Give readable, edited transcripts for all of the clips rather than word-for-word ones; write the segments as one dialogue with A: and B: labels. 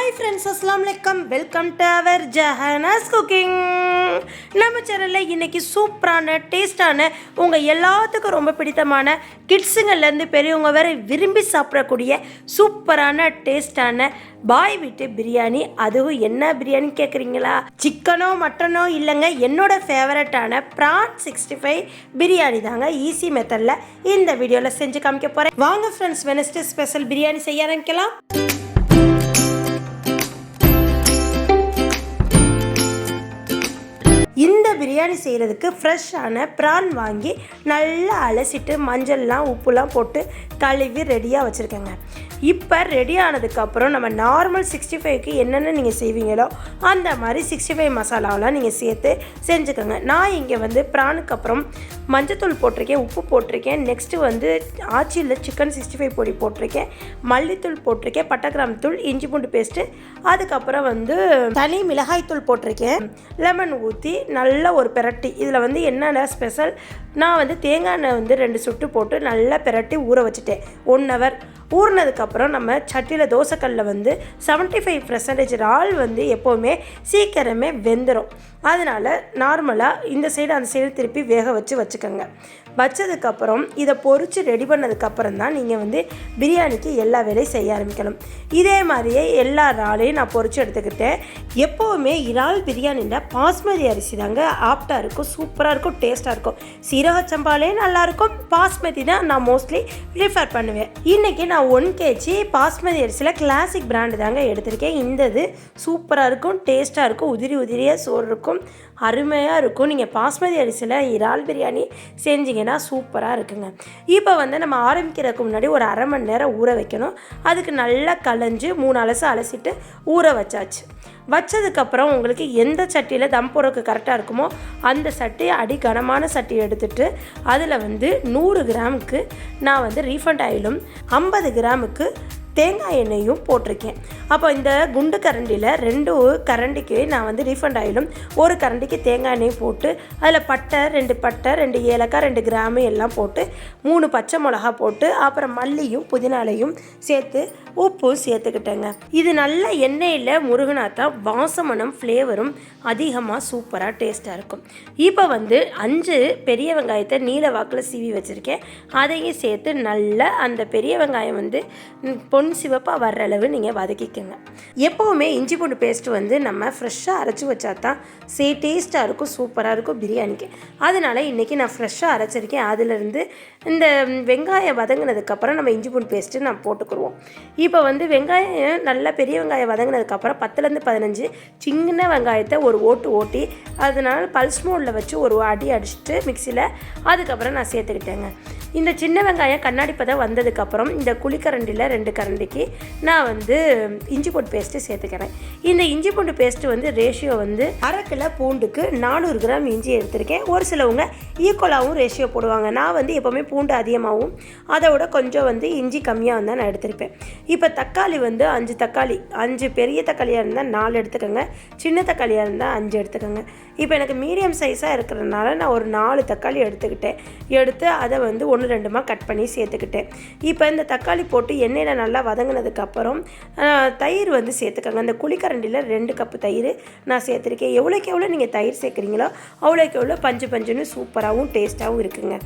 A: Hi friends, அஸ்ஸலாமு அலைக்கும். Welcome to our Jahana's cooking. நம்ம சேனலில் இன்றைக்கி சூப்பரான டேஸ்டான உங்கள் எல்லாத்துக்கும் ரொம்ப பிடித்தமான கிட்ஸுங்கள்லேருந்து பெரியவங்க வேறு விரும்பி சாப்பிடக்கூடிய சூப்பரான டேஸ்டான பாய் வீட்டு பிரியாணி. அதுவும் என்ன பிரியாணி கேட்குறீங்களா? சிக்கனோ மட்டனோ இல்லைங்க, என்னோட ஃபேவரட்டான ப்ரான் 65 பிரியாணி தாங்க ஈஸி மெத்தடில் இந்த வீடியோவில் செஞ்சு காமிக்க போகிறேன். வாங்க ஃப்ரெண்ட்ஸ், வெனஸ்டே ஸ்பெஷல் பிரியாணி செய்ய ஆரம்பிக்கலாம். இந்த பிரியாணி செய்கிறதுக்கு ஃப்ரெஷ்ஷான ப்ரான் வாங்கி நல்லா அலசிட்டு மஞ்சள்லாம் உப்புலாம் போட்டு கழுவி ரெடியாக வச்சுருக்கேங்க. இப்போ ரெடி ஆனதுக்கப்புறம் நம்ம நார்மல் 65க்கு என்னென்ன நீங்கள் செய்வீங்களோ அந்த மாதிரி 65 மசாலாவெலாம் நீங்கள் சேர்த்து செஞ்சுக்கோங்க. நான் இங்கே வந்து ப்ரானுக்கு அப்புறம் மஞ்சத்தூள் போட்டிருக்கேன், உப்பு போட்டிருக்கேன், நெக்ஸ்ட்டு வந்து ஆச்சியில் சிக்கன் 65 பொடி போட்டிருக்கேன், மல்லித்தூள் போட்டிருக்கேன், பட்டை கிராம்பு தூள், இஞ்சி பூண்டு பேஸ்ட்டு, அதுக்கப்புறம் வந்து தனி மிளகாய்த்தூள் போட்டிருக்கேன், லெமன் ஊற்றி நல்லா ஒரு பெரட்டி. இதில் வந்து என்னென்ன ஸ்பெஷல், நான் வந்து தேங்காய் எண்ணெய் வந்து 2 சுட்டு போட்டு நல்லா பெரட்டி ஊற வச்சுட்டேன் 1 hour. ஊறினதுக்கப்புறம் நம்ம சட்டியில் தோசைக்கல்லில் வந்து 75% இறால் வந்து எப்போவுமே சீக்கிரமே வெந்துடும். அதனால் நார்மலாக இந்த சைடு அந்த சைடு திருப்பி வேக வச்சுக்கோங்க. வச்சதுக்கப்புறம் இதை பொரித்து ரெடி பண்ணதுக்கப்புறம் தான் நீங்கள் வந்து பிரியாணிக்கு எல்லா வேலையும் செய்ய ஆரம்பிக்கணும். இதே மாதிரியே எல்லா இறாலையும் நான் பொரித்து எடுத்துக்கிட்டேன். எப்போவுமே இறால் பிரியாணியில் பாஸ்மதி அரிசி தாங்க ஆப்டாக இருக்கும், சூப்பராக இருக்கும், டேஸ்ட்டாக இருக்கும். சீரக சம்பாலே நல்லாயிருக்கும், பாஸ்மதி தான் நான் மோஸ்ட்லி ப்ரிஃபர் பண்ணுவேன். இன்றைக்கி நான் 1 kg பாஸ்மதி அரிசியில் கிளாசிக் பிராண்டு தாங்க எடுத்திருக்கேன். இந்த இது சூப்பராக இருக்கும், டேஸ்ட்டாக இருக்கும், உதிரியாக சோறு இருக்கும், அருமையாக இருக்கும். நீங்கள் பாஸ்மதி அரிசியில் இறால் பிரியாணி செஞ்சிங்கன்னா சூப்பராக இருக்குங்க. இப்போ வந்து நம்ம ஆரம்பிக்கிறதுக்கு முன்னாடி ஒரு 1/2 மணி நேரம் ஊற வைக்கணும். அதுக்கு நல்லா களைஞ்சு 3 அலசு அலசிட்டு ஊற வச்சாச்சு. வச்சதுக்கப்புறம் உங்களுக்கு எந்த சட்டியில் தம் போடுறதுக்கு கரெக்டாக இருக்குமோ அந்த சட்டி அடி கனமான சட்டி எடுத்துகிட்டு அதில் வந்து 100 கிராமுக்கு நான் வந்து ரீஃபண்ட் ஆயிலும் 50 கிராமுக்கு தேங்காய் எண்ணெயும் போட்டிருக்கேன். அப்போ இந்த குண்டு கரண்டியில் 2 கரண்டிக்கு நான் வந்து ரீஃபண்ட் ஆயிலும் 1 கரண்டிக்கு தேங்காய் எண்ணெயும் போட்டு அதில் பட்டை 2 ஏலக்காய் 2 கிராமு எல்லாம் போட்டு 3 பச்சை மிளகா போட்டு அப்புறம் மல்லியும் புதினாலையும் சேர்த்து உப்பும் சேர்த்துக்கிட்டேங்க. இது நல்ல எண்ணெயில் முருகனா தான் வாசமனம் ஃப்ளேவரும் அதிகமாக சூப்பராக டேஸ்ட்டாக இருக்கும். இப்போ வந்து 5 பெரிய வெங்காயத்தை நீல வாக்கில் சீவி வச்சுருக்கேன். அதையும் சேர்த்து நல்லா அந்த பெரிய வெங்காயம் வந்து பொன் சிவப்பாக வர்ற அளவு நீங்கள் வதக்கிக்கோங்க. எப்போவுமே இஞ்சி பூண்டு பேஸ்ட்டு வந்து நம்ம ஃப்ரெஷ்ஷாக அரைச்சி வச்சா தான் டேஸ்ட்டாக இருக்கும், சூப்பராக இருக்கும் பிரியாணிக்கு. அதனால் இன்றைக்கி நான் ஃப்ரெஷ்ஷாக அரைச்சிருக்கேன். அதிலிருந்து இந்த வெங்காயம் வதங்கினதுக்கப்புறம் நம்ம இஞ்சி பூண்டு பேஸ்ட்டு நான் போட்டுக்குருவோம். இப்போ வந்து வெங்காயம் நல்லா பெரிய வெங்காயம் வதங்கினதுக்கப்புறம் 10 15 சின்ன வெங்காயத்தை ஒரு ஓட்டி அதனால் பல்ஸ் மோடில் வச்சு ஒரு அடி அடிச்சுட்டு மிக்சியில் அதுக்கப்புறம் நான் சேர்த்துக்கிட்டேங்க. இந்த சின்ன வெங்காயம் கண்ணாடி பதம் வந்ததுக்கப்புறம் இந்த குழிக்கரண்டியில் 2 கரண்டிக்கு நான் வந்து இஞ்சி பூண்டு பேஸ்ட்டு சேர்த்துக்கிறேன். இந்த இஞ்சி பூண்டு பேஸ்ட்டு வந்து ரேஷியோ வந்து 1/2 கிலோ பூண்டுக்கு 400 கிராம் இஞ்சி எடுத்திருக்கேன். ஒரு சிலவங்க ஈக்குவலாகவும் ரேஷியோ போடுவாங்க. நான் வந்து எப்போவுமே பூண்டு அதிகமாகவும் அதோட கொஞ்சம் வந்து இஞ்சி கம்மியாக தான் நான் எடுத்திருப்பேன். இப்போ தக்காளி வந்து 5 தக்காளி, 5 பெரிய தக்காளியாக இருந்தால் 4 எடுத்துக்கோங்க, சின்ன தக்காளியாக இருந்தால் 5 எடுத்துக்கோங்க. இப்போ எனக்கு மீடியம் சைஸாக இருக்கிறதுனால நான் ஒரு 4 தக்காளி எடுத்து அதை வந்து 1-2 கட் பண்ணி சேர்த்துக்கிட்டேன். இப்போ இந்த தக்காளி போட்டு எண்ணெயில் நல்லா வதங்கினதுக்கப்புறம் தயிர் வந்து சேர்த்துக்கோங்க. அந்த குழிக்கரண்டியில் 2 கப்பு தயிர் நான் சேர்த்துருக்கேன். எவ்வளோக்கு எவ்வளோ நீங்கள் தயிர் சேர்க்குறீங்களோ அவ்வளோக்கு எவ்வளோ பஞ்சுன்னு சூப்பராகவும் டேஸ்ட்டாகவும் இருக்குங்க.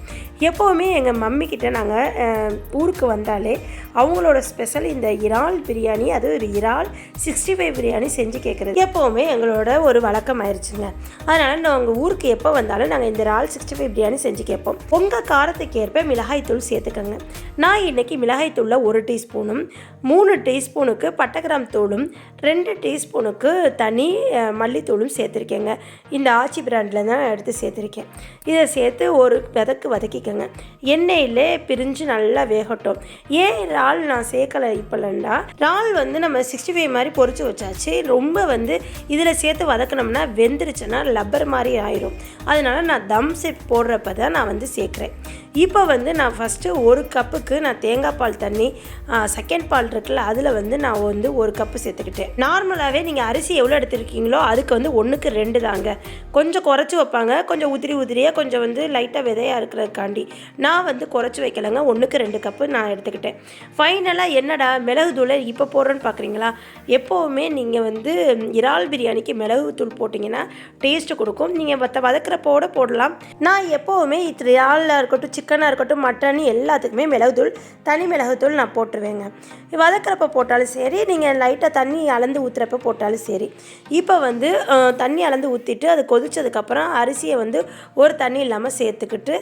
A: எப்போவுமே எங்கள் மம்மிக்கிட்ட நாங்கள் ஊருக்கு வந்தாலே அவங்களோட ஸ்பெஷல் இந்த இறால் பிரியாணி, அது ஒரு இறால் 65 பிரியாணி செஞ்சு கேட்குறது எப்போவுமே எங்களோட ஒரு வழக்கம் ஆயிடுச்சுங்க. அதனால் நாங்கள் ஊருக்கு எப்போ வந்தாலும் நாங்கள் இந்த இறால் 65 பிரியாணி செஞ்சு கேட்போம். உங்கள் காரத்துக்கு ஏற்ப மிளகாய்த்தூள் சேர்த்துக்கோங்க. நான் இன்றைக்கி மிளகாய்த்தூளில் 1 டீஸ்பூனும் 3 டீஸ்பூனுக்கு பட்டை கிராம்பு தூளும் 2 டீஸ்பூனுக்கு தனி மல்லித்தூளும் சேர்த்துருக்கேங்க. இந்த ஆச்சி பிராண்டில் தான் எடுத்து சேர்த்துருக்கேன். இதை சேர்த்து ஒரு வதக்கிக்கோங்க. எண்ணெயிலே பிரிஞ்சு நல்லா வேகட்டும். ஏன் இறால் நான் சேர்க்கலை இப்போலண்டா, இறால் வந்து நம்ம 65 மாதிரி பொரிச்சு வச்சாச்சு. ரொம்ப வந்து இதில் சேர்த்து வதக்கினோம்னா வெந்துருச்சுன்னா லப்பர் மாதிரி ஆயிரும். அதனால் நான் தம் செட் போடுறப்ப தான் நான் வந்து சேர்க்குறேன். இப்போ வந்து நான் ஃபஸ்ட்டு ஒரு கப்புக்கு நான் தேங்காய் பால் தண்ணி செகண்ட் பால் இருக்குல்ல அதில் வந்து நான் வந்து ஒரு கப்பு சேர்த்துக்கிட்டேன். நார்மலாகவே நீங்கள் அரிசி எவ்வளோ எடுத்துருக்கீங்களோ அதுக்கு வந்து 1க்கு 2 தாங்க. கொஞ்சம் குறைச்சி வைப்பாங்க, கொஞ்சம் உதிரியாக கொஞ்சம் வந்து லைட்டாக விதையாக இருக்கிறதுக்காண்டி. நான் வந்து குறைச்சி வைக்கலைங்க, 1க்கு 2 கப்பு நான் எடுத்துக்கிட்டேன். ஃபைனலாக என்னடா மிளகுத்தூளை இப்போ போடுறேன்னு பார்க்குறீங்களா? எப்போவுமே நீங்கள் வந்து இறால் பிரியாணிக்கு மிளகுத்தூள் போட்டிங்கன்னா டேஸ்ட்டு கொடுக்கும். நீங்கள் வதக்கிறப்போட போடலாம். நான் எப்போவுமே இறாலாக இருக்கட்டும், சிக்கனாக இருக்கட்டும், மட்டன் எல்லாத்துக்குமே மிளகுத்தூள், தனி மிளகுத்தூள் நான் போட்டுருவேங்க. வதக்கிறப்ப போட்டாலும் சரி, நீங்கள் லைட்டாக தண்ணி அளந்து ஊற்றுறப்ப போட்டாலும் சரி. இப்போ வந்து தண்ணி அளந்து ஊற்றிட்டு அது கொதித்ததுக்கப்புறம் அரிசியை வந்து ஒரு தண்ணி இல்லாமல் சேர்த்துக்கிட்டு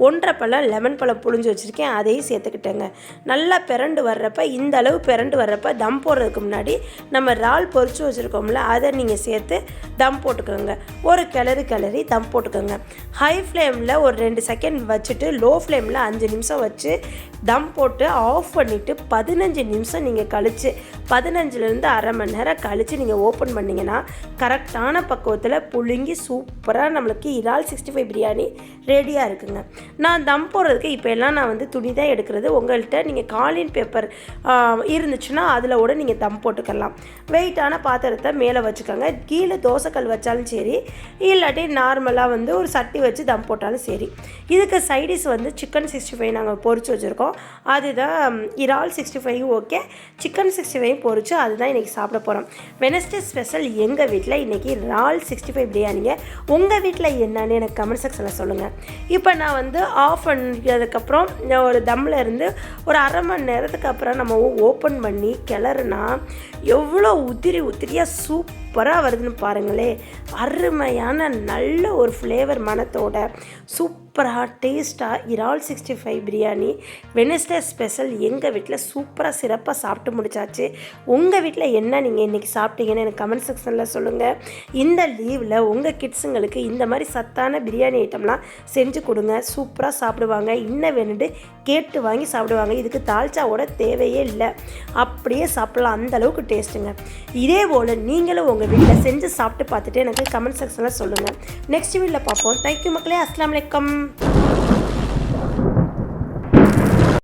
A: 1.5 பழம் லெமன் பழம் புழிஞ்சு வச்சுருக்கேன், அதையும் சேர்த்துக்கிட்டேங்க. நல்லா பிறண்டு வர்றப்ப, இந்த அளவு பிறண்டு வர்றப்ப தம் போடுறதுக்கு முன்னாடி நம்ம இறால் பொரிச்சு வச்சுருக்கோம்ல அதை நீங்கள் சேர்த்து தம் போட்டுக்கோங்க. ஒரு கிளறி தம் போட்டுக்கோங்க. ஹை ஃப்ளேமில் ஒரு 2 செகண்ட் வச்சுட்டு லோ ஃப்ளேமில் 5 நிமிஷம் வச்சு தம் போட்டு ஆஃப் பண்ணிவிட்டு 15 நிமிஷம் நீங்கள் கழித்து 15லேருந்து அரை மணி நேரம் கழித்து நீங்கள் ஓப்பன் பண்ணிங்கன்னா கரெக்டான பக்குவத்தில் புழுங்கி சூப்பராக நம்மளுக்கு இறால் 65 பிரியாணி ரெடியாக இருக்குங்க. நான் தம் போடுறதுக்கு இப்போ எல்லாம் நான் வந்து துணி தான் எடுக்கிறது. உங்கள்கிட்ட நீங்கள் காலின் பேப்பர் இருந்துச்சுன்னா அதில் கூட நீங்கள் தம் போட்டுக்கலாம். வெயிட்டான பாத்திரத்தை மேலே வச்சுக்கோங்க. கீழே தோசைக்கல் வச்சாலும் சரி, இல்லாட்டி நார்மலாக வந்து ஒரு சட்டி வச்சு தம் போட்டாலும் சரி. இதுக்கு சைடிஷ் வந்து சிக்கன் 65 நாங்கள் பொரிச்சு வச்சுருக்கோம். அதுதான் இறால் 65 ஓகே, சிக்கன் 65 பொரிச்சு அதுதான் இன்றைக்கி சாப்பிட போகிறோம். வெனஸ்டே ஸ்பெஷல் எங்கள் வீட்டில் இன்றைக்கி இறால் 65 பிரியாணிங்க. உங்கள் வீட்டில் என்னன்னு எனக்கு கமெண்ட் செக்ஷனில் சொல்லுங்கள். இப்போ நான் வந்து ஆஃப் பண்ணதுக்கப்புறம் ஒரு தம்மில் இருந்து ஒரு அரை மணி நேரத்துக்கு அப்புறம் நம்ம ஓப்பன் பண்ணி கிளறுனா எவ்வளோ உதிரியாக சூப்பராக வருதுன்னு பாருங்களே. அருமையான நல்ல ஒரு ஃப்ளேவர் மணத்தோட சூப்பராக டேஸ்ட்டாக இறால் 65 பிரியாணி வெனஸ்டே ஸ்பெஷல் எங்கள் வீட்டில் சூப்பராக சிறப்பாக சாப்பிட்டு முடிச்சாச்சு. உங்கள் வீட்டில் என்ன நீங்கள் இன்றைக்கி சாப்பிட்டீங்கன்னு எனக்கு கமெண்ட் செக்ஷனில் சொல்லுங்கள். இந்த லீவில் உங்கள் கிட்ஸுங்களுக்கு இந்த மாதிரி சத்தான பிரியாணி ஐட்டம்லாம் செஞ்சு கொடுங்க, சூப்பராக சாப்பிடுவாங்க. இன்னும் வேணுட்டு கேட்டு வாங்கி சாப்பிடுவாங்க. இதுக்கு தால்ச்சாவோட தேவையே இல்லை, அப்படியே சாப்பிட்லாம், அந்தளவுக்கு டேஸ்ட்டுங்க. இதே போல் நீங்களும் உங்கள் வீட்டில் செஞ்சு சாப்பிட்டு பார்த்துட்டு எனக்கு கமெண்ட் செக்ஷனில் சொல்லுங்கள். நெக்ஸ்ட் வீடியோவில் பார்ப்போம். தேங்க்யூ மக்களே. அஸ்ஸலாமு அலைக்கும்.